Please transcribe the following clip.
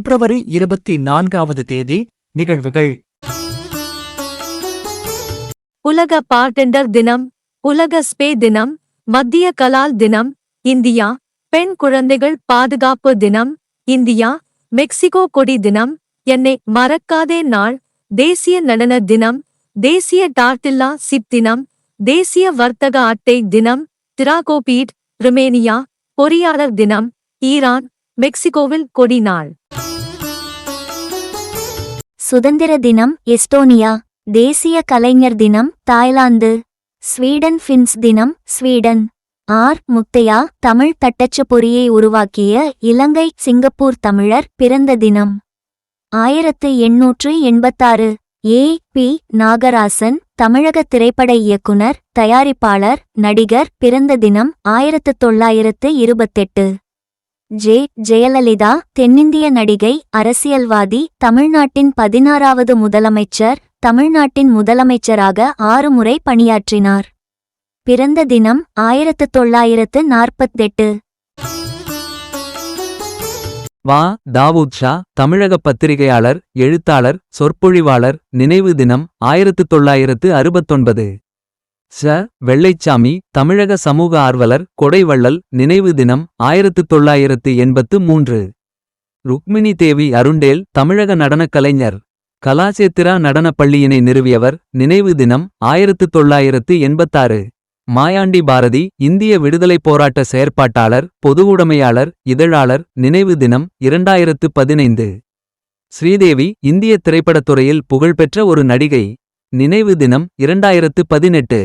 பிப்ரவரி 24வது தேதி. நிகழ்வுகள்: உலக பார்டெண்டர் தினம், உலக ஸ்பே தினம், மத்திய கலால் தினம், இந்தியா. பெண் குழந்தைகள் பாதுகாப்பு தினம், இந்தியா. மெக்சிகோ கொடி தினம், என்னை மறக்காதே நாள், தேசிய நடன தினம், தேசிய டார்டில்லா சிப் தினம், தேசிய வர்த்தக அட்டை தினம், டிராகோபீட், ருமேனியா. பொறியாளர் தினம், ஈரான். மெக்சிகோவில் கொடி நாள். சுதந்திர தினம், எஸ்டோனியா. தேசிய கலைஞர் தினம், தாய்லாந்து. ஸ்வீடன் ஃபின்ஸ் தினம், ஸ்வீடன். ஆர். முத்தையா, தமிழ் தட்டச்சு பொறியை உருவாக்கிய இலங்கை சிங்கப்பூர் தமிழர் பிறந்த தினம் 1886. ஏ. பி. நாகராசன், தமிழக திரைப்பட இயக்குனர், தயாரிப்பாளர், நடிகர் பிறந்த தினம் 1928. ஜே. ஜெயலலிதா, தென்னிந்திய நடிகை, அரசியல்வாதி, தமிழ்நாட்டின் 16வது முதலமைச்சர். தமிழ்நாட்டின் முதலமைச்சராக 6 முறை பணியாற்றினார். பிறந்த தினம் 1948. வா. தாவூத் ஷா, தமிழக பத்திரிகையாளர், எழுத்தாளர், சொற்பொழிவாளர். நினைவு தினம் 1969. ச. வெள்ளைச்சாமி, தமிழக சமூக ஆர்வலர், கொடைவள்ளல். நினைவு தினம் 1983. ருக்மிணி தேவி அருண்டேல், தமிழக நடனக் கலைஞர், கலாசேத்திரா நடனப் பள்ளியினை நிறுவியவர். நினைவு தினம் 1986. மாயாண்டி பாரதி, இந்திய விடுதலைப் போராட்ட செயற்பாட்டாளர், பொதுவுடைமையாளர், இதழாளர். நினைவு தினம் 2015. ஸ்ரீதேவி, இந்திய திரைப்படத்துறையில் புகழ்பெற்ற ஒரு நடிகை. நினைவு தினம் 2018.